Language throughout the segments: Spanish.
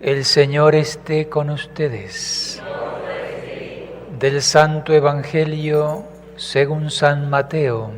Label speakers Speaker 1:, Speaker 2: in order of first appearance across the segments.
Speaker 1: El Señor esté con ustedes. Del Santo Evangelio según San Mateo.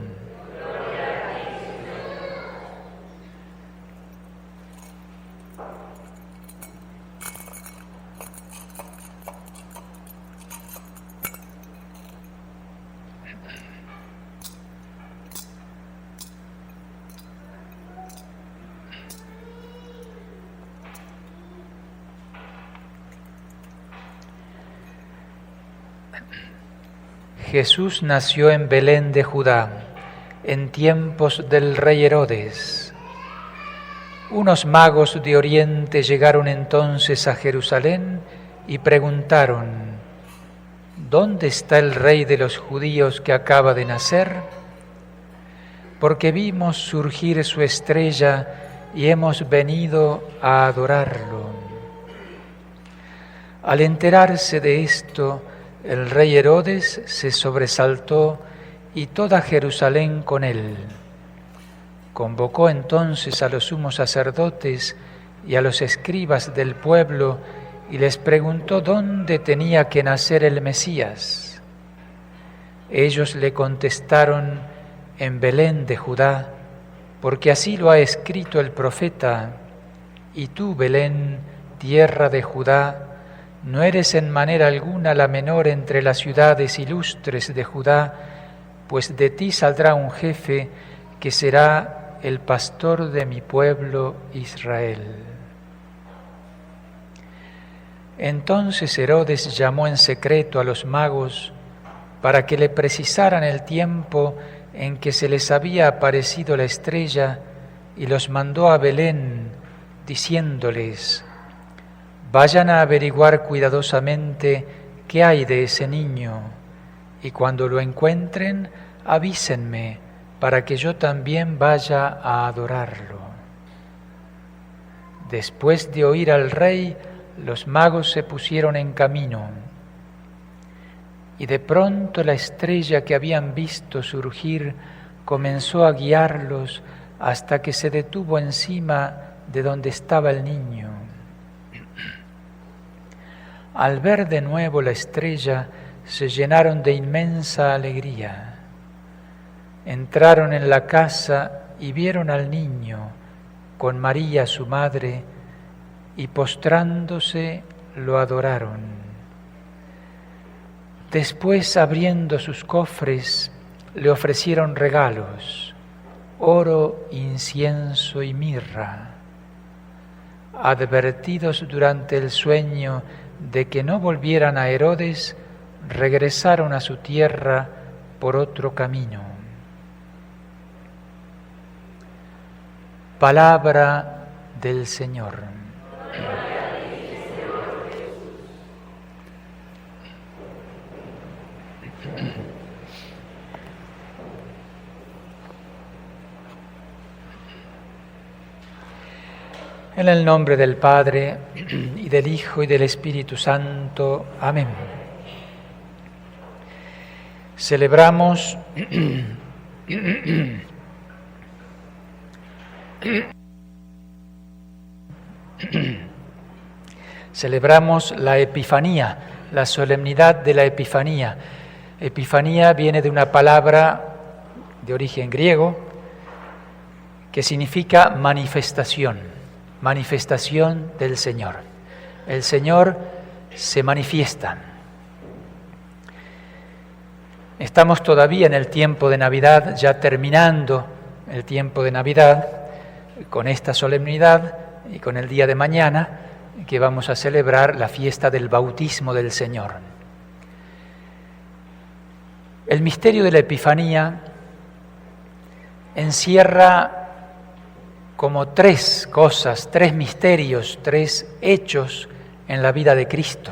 Speaker 1: Jesús nació en Belén de Judá, en tiempos del rey Herodes. Unos magos de Oriente llegaron entonces a Jerusalén y preguntaron: ¿dónde está el rey de los judíos que acaba de nacer? Porque vimos surgir su estrella y hemos venido a adorarlo. Al enterarse de esto, el rey Herodes se sobresaltó y toda Jerusalén con él. Convocó entonces a los sumos sacerdotes y a los escribas del pueblo y les preguntó dónde tenía que nacer el Mesías. Ellos le contestaron: en Belén de Judá, porque así lo ha escrito el profeta: y tú, Belén, tierra de Judá, no eres en manera alguna la menor entre las ciudades ilustres de Judá, pues de ti saldrá un jefe que será el pastor de mi pueblo Israel. Entonces Herodes llamó en secreto a los magos para que le precisaran el tiempo en que se les había aparecido la estrella y los mandó a Belén, diciéndoles: vayan a averiguar cuidadosamente qué hay de ese niño, y cuando lo encuentren, avísenme para que yo también vaya a adorarlo. Después de oír al rey, los magos se pusieron en camino, y de pronto la estrella que habían visto surgir comenzó a guiarlos hasta que se detuvo encima de donde estaba el niño. Al ver de nuevo la estrella, se llenaron de inmensa alegría. Entraron en la casa y vieron al niño con María su madre, y postrándose lo adoraron. Después, abriendo sus cofres, le ofrecieron regalos: oro, incienso y mirra. Advertidos durante el sueño de que no volvieran a Herodes, regresaron a su tierra por otro camino. Palabra del Señor. En el nombre del Padre, y del Hijo, y del Espíritu Santo. Amén. Celebramos la Epifanía, la solemnidad de la Epifanía. Epifanía viene de una palabra de origen griego que significa manifestación. Manifestación del Señor. El Señor se manifiesta. Estamos todavía en el tiempo de Navidad, ya terminando el tiempo de Navidad, con esta solemnidad y con el día de mañana, que vamos a celebrar la fiesta del bautismo del Señor. El misterio de la Epifanía encierra como tres cosas, tres misterios, tres hechos en la vida de Cristo,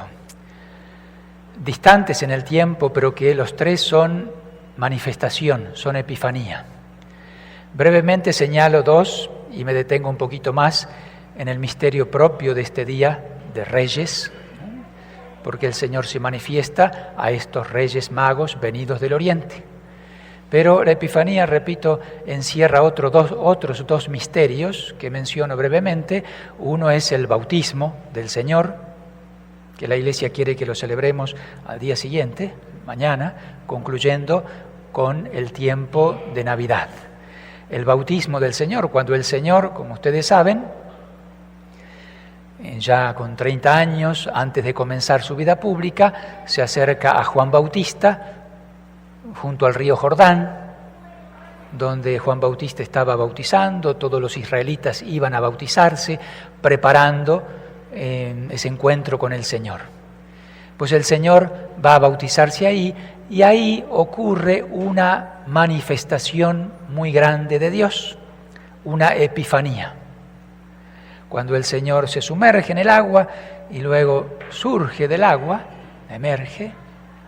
Speaker 1: distantes en el tiempo, pero que los tres son manifestación, son epifanía. Brevemente señalo dos y me detengo un poquito más en el misterio propio de este día de Reyes, porque el Señor se manifiesta a estos Reyes Magos venidos del Oriente. Pero la Epifanía, repito, encierra otros dos misterios que menciono brevemente. Uno es el bautismo del Señor, que la Iglesia quiere que lo celebremos al día siguiente, mañana, concluyendo con el tiempo de Navidad. El bautismo del Señor, cuando el Señor, como ustedes saben, ya con 30 años, antes de comenzar su vida pública, se acerca a Juan Bautista, junto al río Jordán, donde Juan Bautista estaba bautizando, todos los israelitas iban a bautizarse, preparando ese encuentro con el Señor. Pues el Señor va a bautizarse ahí, y ahí ocurre una manifestación muy grande de Dios, una epifanía. Cuando el Señor se sumerge en el agua y luego surge del agua, emerge,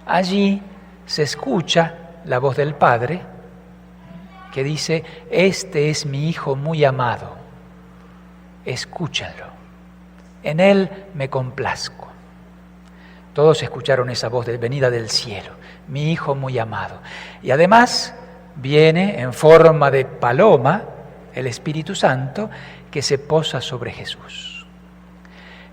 Speaker 1: allí se escucha la voz del Padre que dice: este es mi Hijo muy amado, escúchenlo, en Él me complazco. Todos escucharon esa voz venida del cielo, mi Hijo muy amado. Y además viene en forma de paloma el Espíritu Santo que se posa sobre Jesús.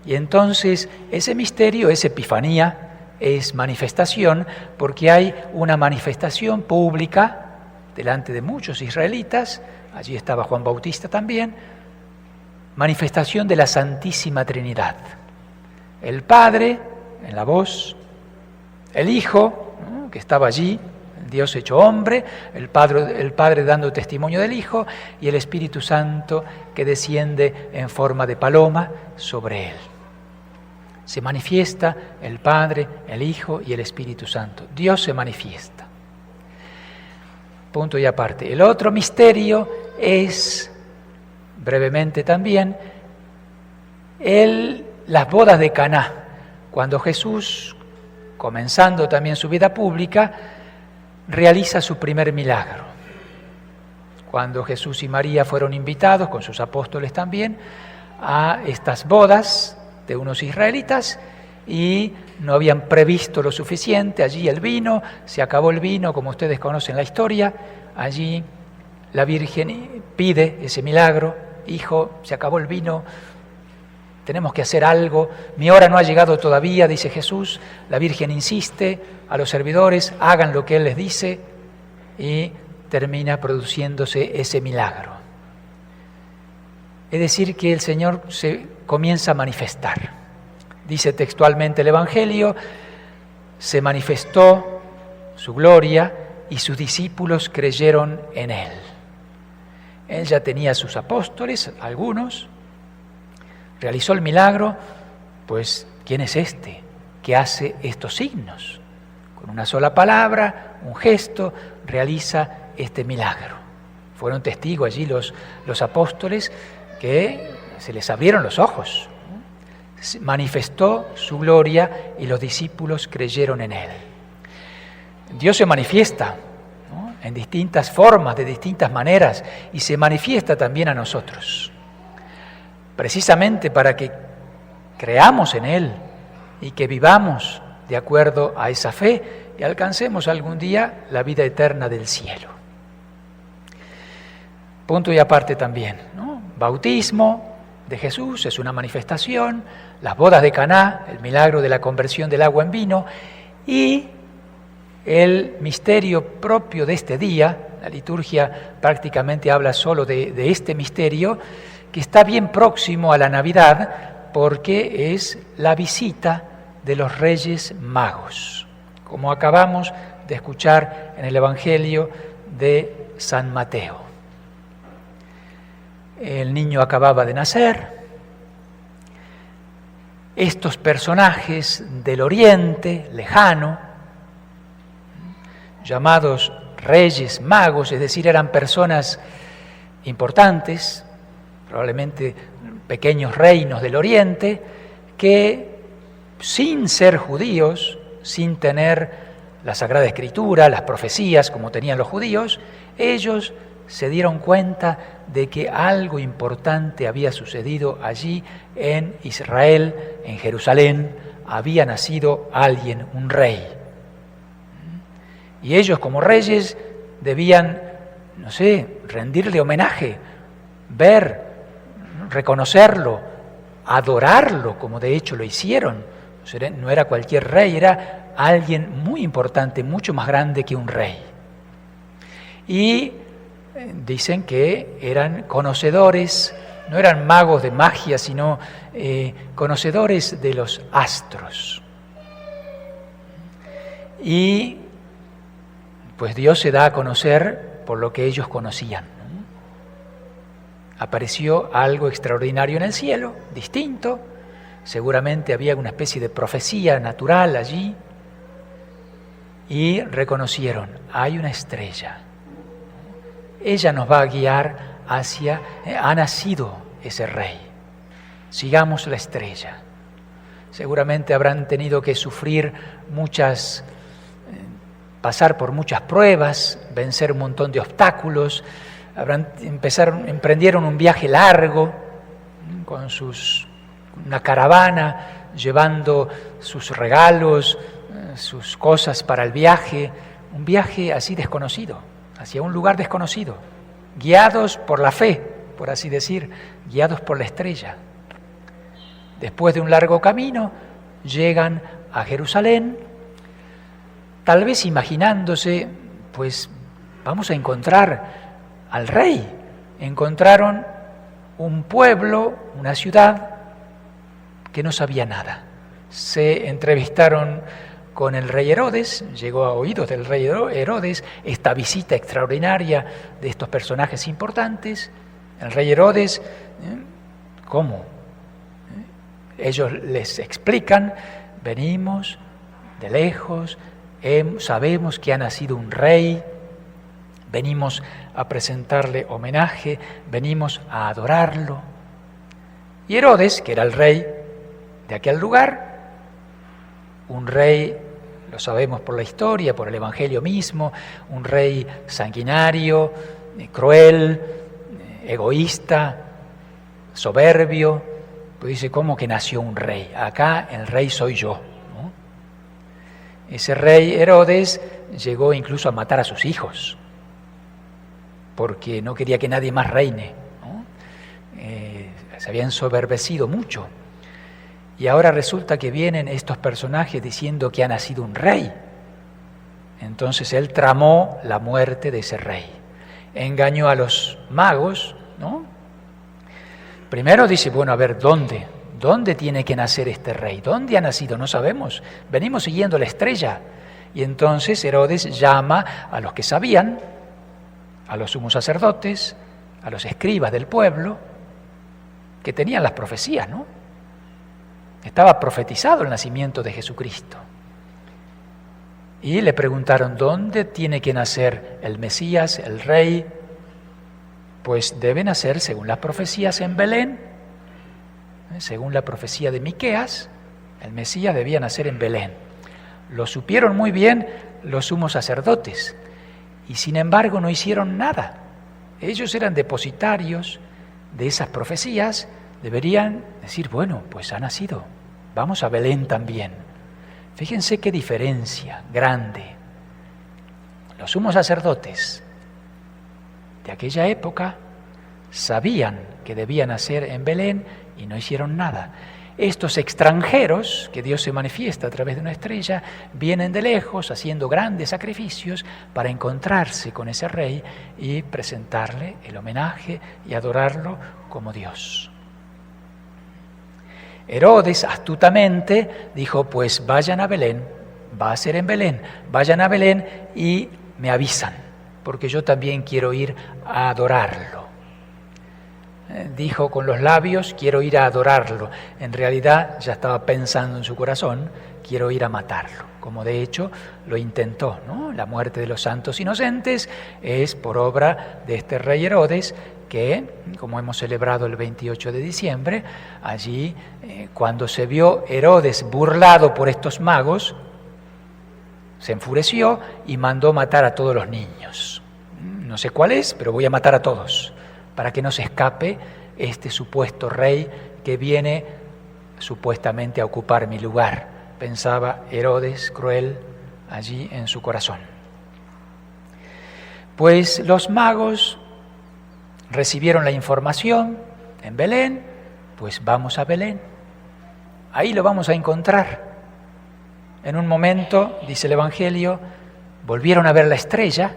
Speaker 1: Y entonces ese misterio es epifanía, es manifestación, porque hay una manifestación pública delante de muchos israelitas, allí estaba Juan Bautista también, manifestación de la Santísima Trinidad. El Padre en la voz, el Hijo, ¿no?, que estaba allí, Dios hecho hombre, el Padre dando testimonio del Hijo, y el Espíritu Santo que desciende en forma de paloma sobre Él. Se manifiesta el Padre, el Hijo y el Espíritu Santo. Dios se manifiesta. Punto y aparte. El otro misterio es, brevemente también, las bodas de Caná. Cuando Jesús, comenzando también su vida pública, realiza su primer milagro. Cuando Jesús y María fueron invitados, con sus apóstoles también, a estas bodas de unos israelitas, y no habían previsto lo suficiente, allí el vino, se acabó el vino, como ustedes conocen la historia, allí la Virgen pide ese milagro: hijo, se acabó el vino, tenemos que hacer algo, mi hora no ha llegado todavía, dice Jesús. La Virgen insiste a los servidores, hagan lo que Él les dice, y termina produciéndose ese milagro. Es decir, que el Señor se comienza a manifestar. Dice textualmente el Evangelio: se manifestó su gloria y sus discípulos creyeron en Él. Él ya tenía a sus apóstoles, algunos, realizó el milagro, pues ¿quién es este que hace estos signos? Con una sola palabra, un gesto, realiza este milagro. Fueron testigos allí los apóstoles, que se les abrieron los ojos. Manifestó su gloria y los discípulos creyeron en Él. Dios se manifiesta, ¿no?, en distintas formas, de distintas maneras, y se manifiesta también a nosotros, precisamente para que creamos en Él y que vivamos de acuerdo a esa fe y alcancemos algún día la vida eterna del cielo. Punto y aparte también, ¿no? Bautismo de Jesús es una manifestación, las bodas de Caná, el milagro de la conversión del agua en vino, y el misterio propio de este día. La liturgia prácticamente habla solo de este misterio, que está bien próximo a la Navidad, porque es la visita de los Reyes Magos, como acabamos de escuchar en el Evangelio de San Mateo. El niño acababa de nacer. Estos personajes del Oriente lejano, llamados Reyes Magos, es decir, eran personas importantes, probablemente pequeños reinos del Oriente, que sin ser judíos, sin tener la Sagrada Escritura, las profecías como tenían los judíos, ellos se dieron cuenta de que algo importante había sucedido allí en Israel, en Jerusalén. Había nacido alguien, un rey. Y ellos, como reyes, debían, no sé, rendirle homenaje, ver, reconocerlo, adorarlo, como de hecho lo hicieron. No era cualquier rey, era alguien muy importante, mucho más grande que un rey. Y dicen que eran conocedores, no eran magos de magia, sino conocedores de los astros. Y pues Dios se da a conocer por lo que ellos conocían. Apareció algo extraordinario en el cielo, distinto. Seguramente había una especie de profecía natural allí. Y reconocieron, hay una estrella. Ella nos va a guiar hacia, ha nacido ese rey. Sigamos la estrella. Seguramente habrán tenido que sufrir pasar por muchas pruebas, vencer un montón de obstáculos. Emprendieron un viaje largo con una caravana, llevando sus regalos, sus cosas para el viaje, un viaje así desconocido, hacia un lugar desconocido, guiados por la fe, por así decir, guiados por la estrella. Después de un largo camino, llegan a Jerusalén, tal vez imaginándose, pues vamos a encontrar al rey. Encontraron un pueblo, una ciudad que no sabía nada. Se entrevistaron con el rey Herodes, llegó a oídos del rey Herodes esta visita extraordinaria de estos personajes importantes. El rey Herodes, ¿cómo? Ellos les explican, venimos de lejos, sabemos que ha nacido un rey, venimos a presentarle homenaje, venimos a adorarlo. Y Herodes, que era el rey de aquel lugar, un rey, lo sabemos por la historia, por el Evangelio mismo, un rey sanguinario, cruel, egoísta, soberbio, pues dice, ¿cómo que nació un rey? Acá el rey soy yo, ¿no? Ese rey Herodes llegó incluso a matar a sus hijos, porque no quería que nadie más reine, ¿no? Se había ensoberbecido mucho. Y ahora resulta que vienen estos personajes diciendo que ha nacido un rey. Entonces él tramó la muerte de ese rey. Engañó a los magos, ¿no? Primero dice, bueno, a ver, ¿dónde? ¿Dónde tiene que nacer este rey? ¿Dónde ha nacido? No sabemos. Venimos siguiendo la estrella. Y entonces Herodes llama a los que sabían, a los sumos sacerdotes, a los escribas del pueblo, que tenían las profecías, ¿no? Estaba profetizado el nacimiento de Jesucristo. Y le preguntaron, ¿dónde tiene que nacer el Mesías, el Rey? Pues debe nacer, según las profecías, en Belén. Según la profecía de Miqueas, el Mesías debía nacer en Belén. Lo supieron muy bien los sumos sacerdotes. Y sin embargo no hicieron nada. Ellos eran depositarios de esas profecías. Deberían decir, bueno, pues ha nacido, vamos a Belén también. Fíjense qué diferencia grande. Los sumos sacerdotes de aquella época sabían que debía nacer en Belén y no hicieron nada. Estos extranjeros, que Dios se manifiesta a través de una estrella, vienen de lejos haciendo grandes sacrificios para encontrarse con ese rey y presentarle el homenaje y adorarlo como Dios. Herodes astutamente dijo, pues vayan a Belén, va a ser en Belén, vayan a Belén y me avisan, porque yo también quiero ir a adorarlo. Dijo con los labios, quiero ir a adorarlo. En realidad ya estaba pensando en su corazón, quiero ir a matarlo, como de hecho lo intentó, ¿no? La muerte de los santos inocentes es por obra de este rey Herodes, que, como hemos celebrado el 28 de diciembre, allí cuando se vio Herodes burlado por estos magos, se enfureció y mandó matar a todos los niños. No sé cuál es, pero voy a matar a todos, para que no se escape este supuesto rey que viene supuestamente a ocupar mi lugar, pensaba Herodes cruel allí en su corazón. Pues los magos recibieron la información en Belén, pues vamos a Belén. Ahí lo vamos a encontrar. En un momento, dice el Evangelio, volvieron a ver la estrella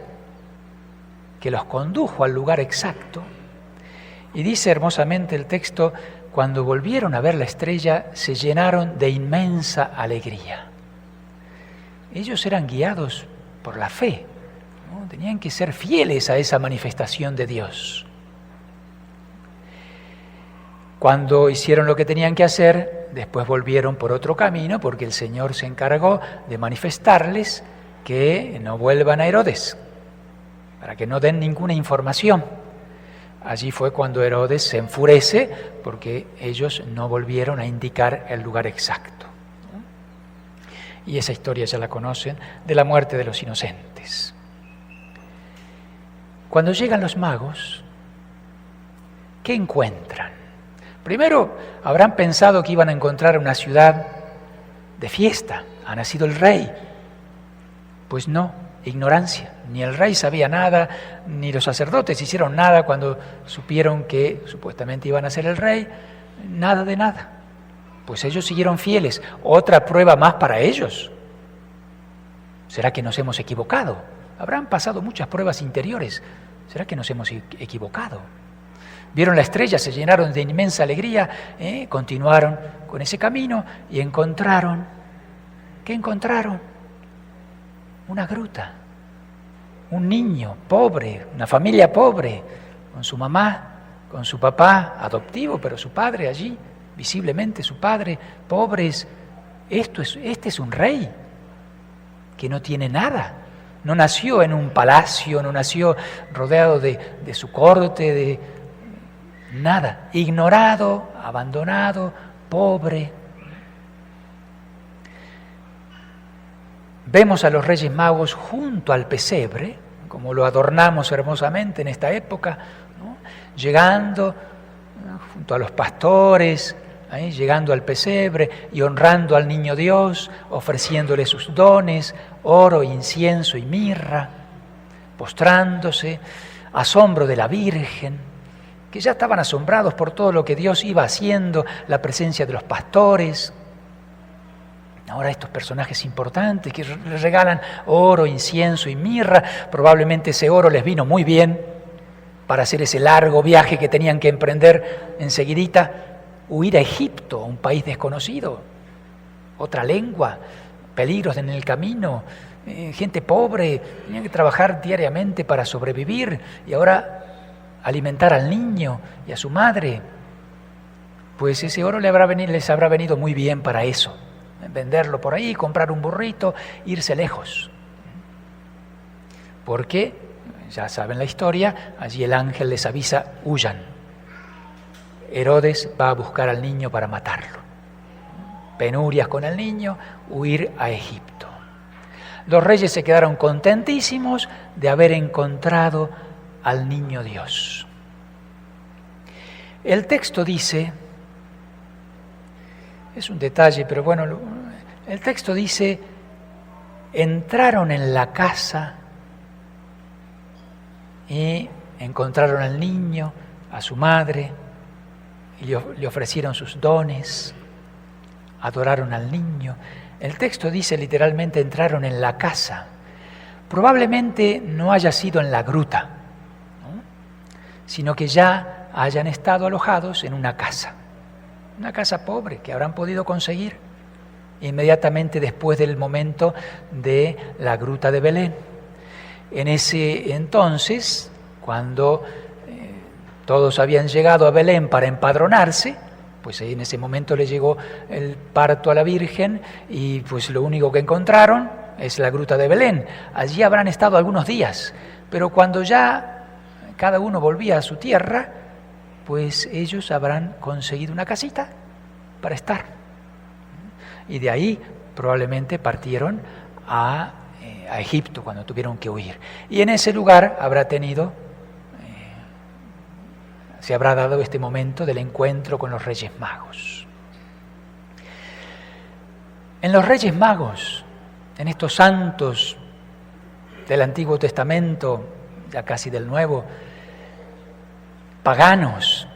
Speaker 1: que los condujo al lugar exacto. Y dice hermosamente el texto, cuando volvieron a ver la estrella, se llenaron de inmensa alegría. Ellos eran guiados por la fe, ¿no? Tenían que ser fieles a esa manifestación de Dios. Cuando hicieron lo que tenían que hacer, después volvieron por otro camino, porque el Señor se encargó de manifestarles que no vuelvan a Herodes, para que no den ninguna información. Allí fue cuando Herodes se enfurece, porque ellos no volvieron a indicar el lugar exacto. Y esa historia ya la conocen, de la muerte de los inocentes. Cuando llegan los magos, ¿qué encuentran? Primero, habrán pensado que iban a encontrar una ciudad de fiesta. Ha nacido el rey. Pues no, ignorancia. Ni el rey sabía nada, ni los sacerdotes hicieron nada cuando supieron que supuestamente iban a ser el rey. Nada de nada. Pues ellos siguieron fieles. Otra prueba más para ellos. ¿Será que nos hemos equivocado? Habrán pasado muchas pruebas interiores. ¿Será que nos hemos equivocado? Vieron la estrella, se llenaron de inmensa alegría, continuaron con ese camino y encontraron, ¿qué encontraron? Una gruta, un niño pobre, una familia pobre, con su mamá, con su papá adoptivo, pero su padre allí, visiblemente su padre, pobres. Este es un rey que no tiene nada. No nació en un palacio, no nació rodeado de su corte, de nada, ignorado, abandonado, pobre. Vemos a los Reyes Magos junto al pesebre, como lo adornamos hermosamente en esta época, ¿no? Llegando junto a los pastores, llegando al pesebre y honrando al niño Dios, ofreciéndole sus dones, oro, incienso y mirra, postrándose, asombro de la Virgen, que ya estaban asombrados por todo lo que Dios iba haciendo, la presencia de los pastores. Ahora estos personajes importantes que les regalan oro, incienso y mirra, probablemente ese oro les vino muy bien para hacer ese largo viaje que tenían que emprender enseguidita, huir a Egipto, un país desconocido, otra lengua, peligros en el camino, gente pobre, tenían que trabajar diariamente para sobrevivir y ahora alimentar al niño y a su madre. Pues ese oro les habrá venido muy bien para eso, venderlo por ahí, comprar un burrito, irse lejos. Porque, ya saben la historia, allí el ángel les avisa, huyan. Herodes va a buscar al niño para matarlo. Penurias con el niño, huir a Egipto. Los reyes se quedaron contentísimos de haber encontrado al niño Dios. El texto dice, es un detalle, pero bueno, el texto dice, entraron en la casa y encontraron al niño, a su madre, y le ofrecieron sus dones, adoraron al niño. El texto dice literalmente, entraron en la casa. Probablemente no haya sido en la gruta, ¿no? Sino que ya hayan estado alojados en una casa pobre que habrán podido conseguir inmediatamente después del momento de la gruta de Belén. En ese entonces, cuando todos habían llegado a Belén para empadronarse, pues en ese momento le llegó el parto a la Virgen y pues lo único que encontraron es la gruta de Belén. Allí habrán estado algunos días, pero cuando ya cada uno volvía a su tierra, pues ellos habrán conseguido una casita para estar. Y de ahí probablemente partieron a Egipto cuando tuvieron que huir. Y en ese lugar se habrá dado este momento del encuentro con los Reyes Magos. En los Reyes Magos, en estos santos del Antiguo Testamento ya casi del Nuevo, paganos.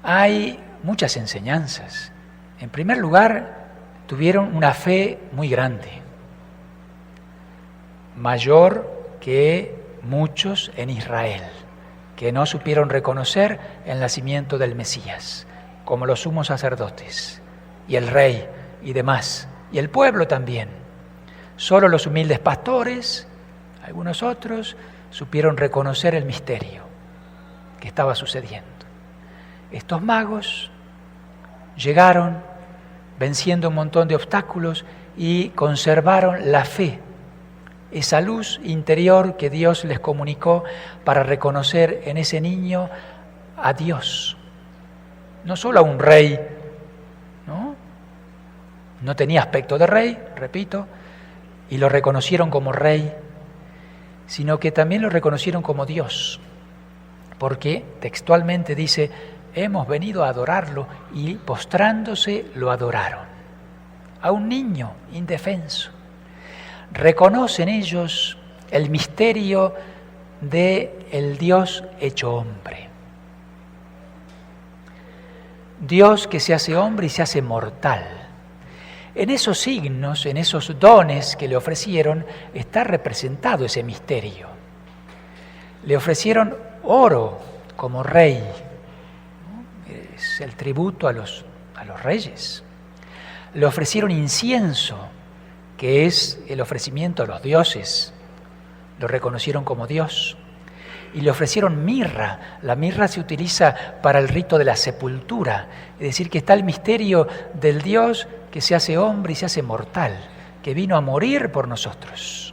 Speaker 1: Hay muchas enseñanzas. En primer lugar, tuvieron una fe muy grande, mayor que muchos en Israel, que no supieron reconocer el nacimiento del Mesías, como los sumos sacerdotes, y el rey, y demás, y el pueblo también. Solo los humildes pastores, algunos otros, supieron reconocer el misterio que estaba sucediendo. Estos magos llegaron venciendo un montón de obstáculos y conservaron la fe, esa luz interior que Dios les comunicó para reconocer en ese niño a Dios. No solo a un rey, no tenía aspecto de rey, repito, y lo reconocieron como rey, sino que también lo reconocieron como Dios, porque textualmente dice, hemos venido a adorarlo, y postrándose lo adoraron. A un niño indefenso. Reconocen ellos el misterio del Dios hecho hombre. Dios que se hace hombre y se hace mortal. En esos signos, en esos dones que le ofrecieron, está representado ese misterio. Le ofrecieron oro como rey. Es el tributo a los reyes. Le ofrecieron incienso, que es el ofrecimiento a los dioses. Lo reconocieron como Dios. Y le ofrecieron mirra. La mirra se utiliza para el rito de la sepultura. Es decir, que está el misterio del Dios que se hace hombre y se hace mortal, que vino a morir por nosotros.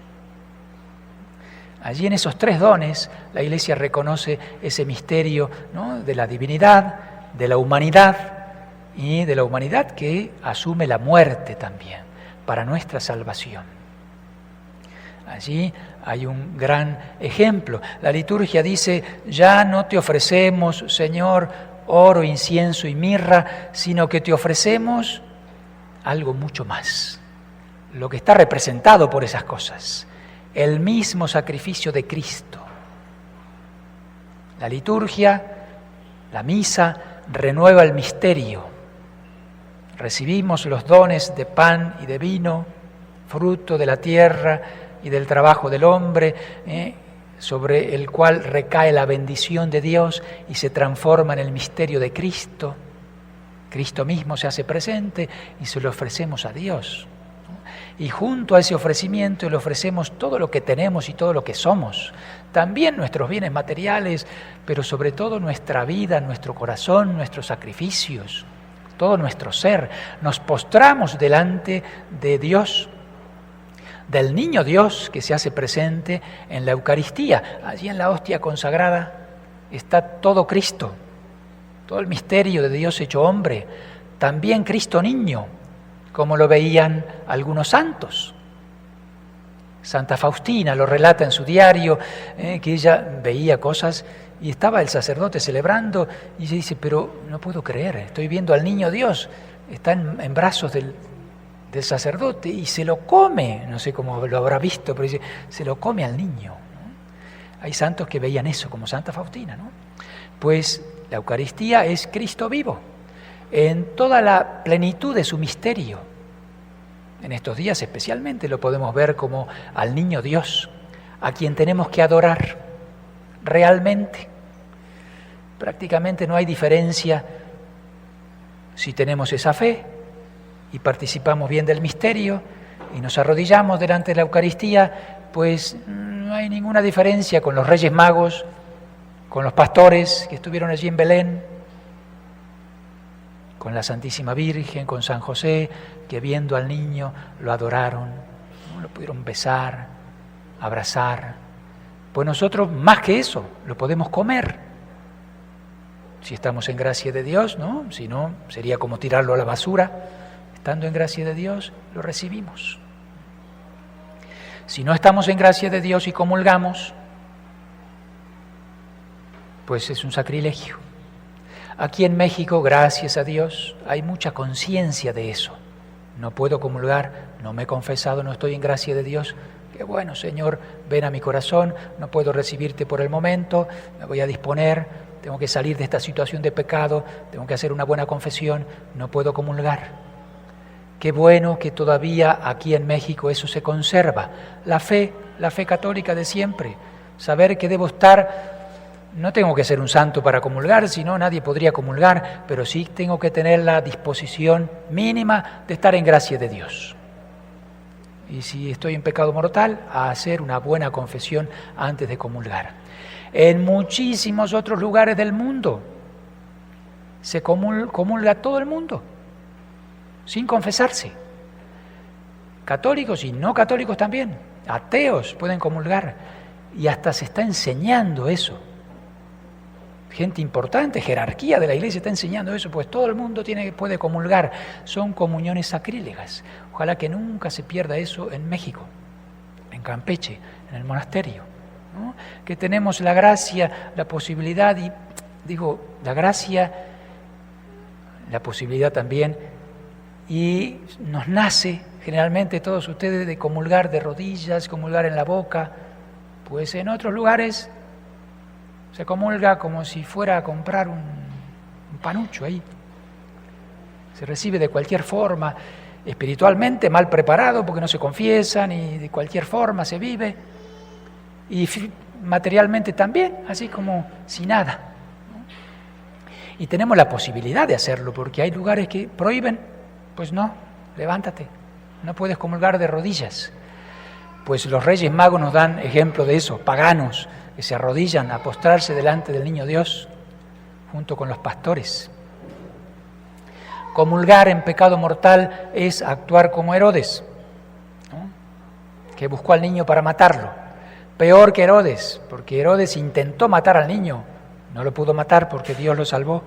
Speaker 1: Allí en esos tres dones la Iglesia reconoce ese misterio, ¿no?, de la divinidad, de la humanidad y de la humanidad que asume la muerte también para nuestra salvación. Allí hay un gran ejemplo. La liturgia dice, ya no te ofrecemos, Señor, oro, incienso y mirra, sino que te ofrecemos algo mucho más. Lo que está representado por esas cosas, el mismo sacrificio de Cristo. La liturgia, la misa, renueva el misterio. Recibimos los dones de pan y de vino, fruto de la tierra y del trabajo del hombre, sobre el cual recae la bendición de Dios y se transforma en el misterio de Cristo. Cristo mismo se hace presente y se lo ofrecemos a Dios. Y junto a ese ofrecimiento le ofrecemos todo lo que tenemos y todo lo que somos. También nuestros bienes materiales, pero sobre todo nuestra vida, nuestro corazón, nuestros sacrificios, todo nuestro ser. Nos postramos delante de Dios, del niño Dios que se hace presente en la Eucaristía. Allí en la hostia consagrada está todo Cristo, todo el misterio de Dios hecho hombre, también Cristo niño, como lo veían algunos santos. Santa Faustina lo relata en su diario, que ella veía cosas y estaba el sacerdote celebrando y ella dice, pero no puedo creer, estoy viendo al niño Dios, está en brazos del sacerdote y se lo come, no sé cómo lo habrá visto, pero dice, se lo come al niño, ¿no? Hay santos que veían eso, como Santa Faustina, ¿no? Pues la Eucaristía es Cristo vivo, en toda la plenitud de su misterio. En estos días especialmente lo podemos ver como al niño Dios, a quien tenemos que adorar realmente. Prácticamente no hay diferencia si tenemos esa fe y participamos bien del misterio y nos arrodillamos delante de la Eucaristía, pues no hay ninguna diferencia con los Reyes Magos, con los pastores que estuvieron allí en Belén, con la Santísima Virgen, con San José, que viendo al niño lo adoraron, ¿no? Lo pudieron besar, abrazar. Pues nosotros, más que eso, lo podemos comer. Si estamos en gracia de Dios, ¿no? Si no, sería como tirarlo a la basura. Estando en gracia de Dios, lo recibimos. Si no estamos en gracia de Dios y comulgamos, pues es un sacrilegio. Aquí en México, gracias a Dios, hay mucha conciencia de eso. No puedo comulgar, no me he confesado, no estoy en gracia de Dios, que bueno, Señor, ven a mi corazón, no puedo recibirte por el momento, me voy a disponer, tengo que salir de esta situación de pecado, tengo que hacer una buena confesión, no puedo comulgar. Qué bueno que todavía aquí en México eso se conserva, la fe católica de siempre, saber que debo estar. No tengo que ser un santo para comulgar, si no nadie podría comulgar, pero sí tengo que tener la disposición mínima de estar en gracia de Dios. Y si estoy en pecado mortal, a hacer una buena confesión antes de comulgar. En muchísimos otros lugares del mundo se comulga todo el mundo, sin confesarse. Católicos y no católicos también, ateos pueden comulgar, y hasta se está enseñando eso. Gente importante, jerarquía de la Iglesia está enseñando eso, pues todo el mundo puede comulgar. Son comuniones sacrílegas. Ojalá que nunca se pierda eso en México, en Campeche, en el monasterio, ¿no? Que tenemos la gracia, la posibilidad, y digo, la gracia, la posibilidad también, y nos nace generalmente todos ustedes de comulgar de rodillas, comulgar en la boca, pues en otros lugares se comulga como si fuera a comprar un panucho ahí. Se recibe de cualquier forma, espiritualmente mal preparado porque no se confiesan, y de cualquier forma se vive. Y materialmente también, así como si nada, ¿no? Y tenemos la posibilidad de hacerlo porque hay lugares que prohíben, pues no, levántate, no puedes comulgar de rodillas. Pues los Reyes Magos nos dan ejemplo de eso, paganos, que se arrodillan a postrarse delante del Niño Dios, junto con los pastores. Comulgar en pecado mortal es actuar como Herodes, ¿no? Que buscó al niño para matarlo. Peor que Herodes, porque Herodes intentó matar al niño, no lo pudo matar porque Dios lo salvó.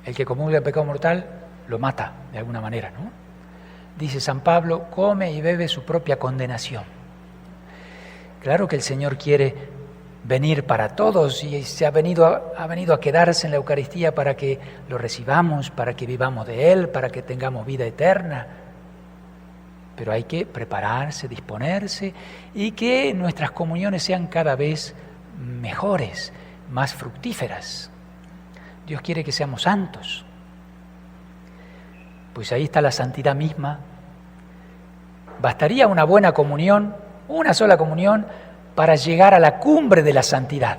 Speaker 1: El que comulga en pecado mortal lo mata de alguna manera, ¿no? Dice San Pablo, come y bebe su propia condenación. Claro que el Señor quiere venir para todos y ha venido a quedarse en la Eucaristía para que lo recibamos, para que vivamos de Él, para que tengamos vida eterna. Pero hay que prepararse, disponerse, y que nuestras comuniones sean cada vez mejores, más fructíferas. Dios quiere que seamos santos. Pues ahí está la santidad misma. Bastaría una buena comunión, una sola comunión, para llegar a la cumbre de la santidad.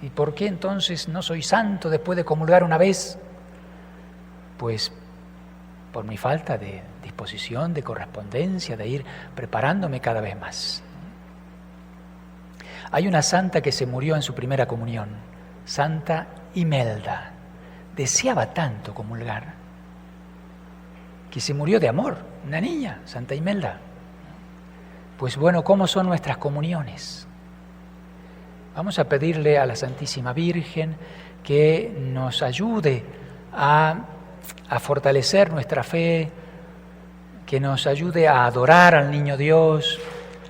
Speaker 1: ¿Y por qué entonces no soy santo después de comulgar una vez? Pues por mi falta de disposición, de correspondencia, de ir preparándome cada vez más. Hay una santa que se murió en su primera comunión, Santa Imelda. Deseaba tanto comulgar que se murió de amor, una niña, Santa Imelda. Pues bueno, ¿cómo son nuestras comuniones? Vamos a pedirle a la Santísima Virgen que nos ayude a fortalecer nuestra fe, que nos ayude a adorar al Niño Dios,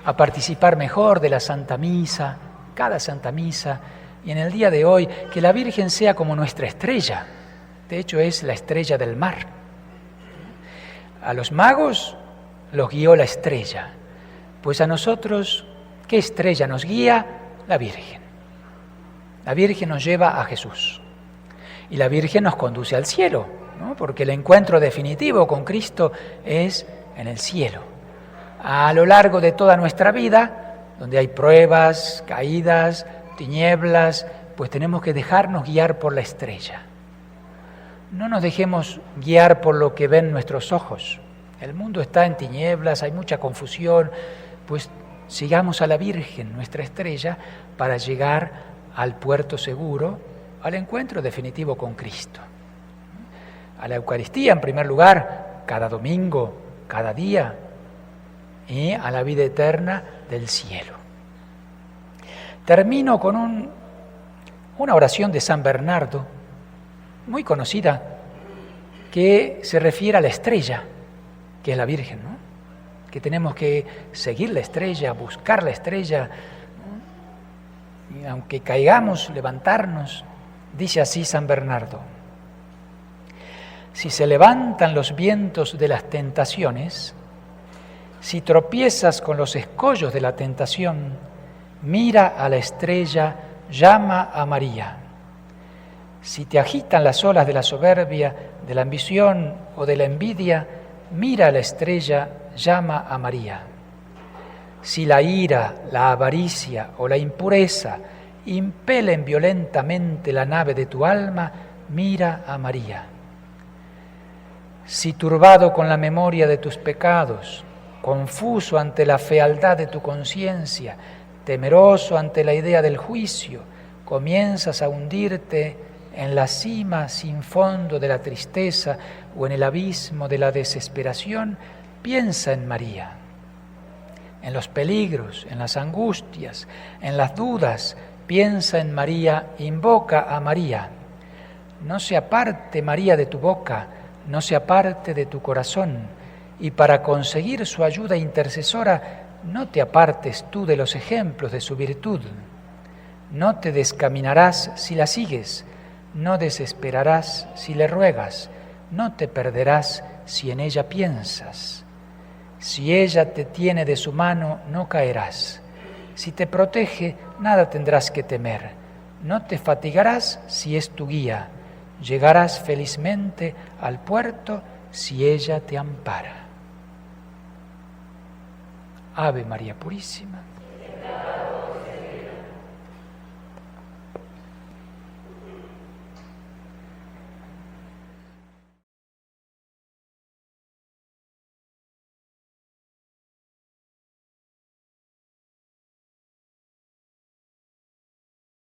Speaker 1: a participar mejor de la Santa Misa, cada Santa Misa, y en el día de hoy que la Virgen sea como nuestra estrella. De hecho, es la estrella del mar. A los magos los guió la estrella. Pues a nosotros, ¿qué estrella nos guía? La Virgen. La Virgen nos lleva a Jesús. Y la Virgen nos conduce al cielo, ¿no? Porque el encuentro definitivo con Cristo es en el cielo. A lo largo de toda nuestra vida, donde hay pruebas, caídas, tinieblas, pues tenemos que dejarnos guiar por la estrella. No nos dejemos guiar por lo que ven nuestros ojos. El mundo está en tinieblas, hay mucha confusión. Pues sigamos a la Virgen, nuestra estrella, para llegar al puerto seguro, al encuentro definitivo con Cristo. A la Eucaristía, en primer lugar, cada domingo, cada día, y a la vida eterna del cielo. Termino con una oración de San Bernardo, muy conocida, que se refiere a la estrella, que es la Virgen, ¿no? Que tenemos que seguir la estrella, buscar la estrella, ¿no? Y aunque caigamos, levantarnos. Dice así San Bernardo: si se levantan los vientos de las tentaciones, Si tropiezas con los escollos de la tentación, mira a la estrella, llama a María. Si te agitan las olas de la soberbia, de la ambición o de la envidia, mira a la estrella, llama a María. Si la ira, la avaricia o la impureza impelen violentamente la nave de tu alma, mira a María. Si turbado con la memoria de tus pecados, confuso ante la fealdad de tu conciencia, temeroso ante la idea del juicio, comienzas a hundirte en la cima sin fondo de la tristeza o en el abismo de la desesperación, piensa en María. En los peligros, en las angustias, en las dudas, piensa en María, invoca a María. No se aparte María de tu boca, no se aparte de tu corazón, y para conseguir su ayuda intercesora, no te apartes tú de los ejemplos de su virtud. No te descaminarás si la sigues, no desesperarás si le ruegas, no te perderás si en ella piensas. Si ella te tiene de su mano, no caerás. Si te protege, nada tendrás que temer. No te fatigarás si es tu guía. Llegarás felizmente al puerto si ella te ampara. Ave María Purísima.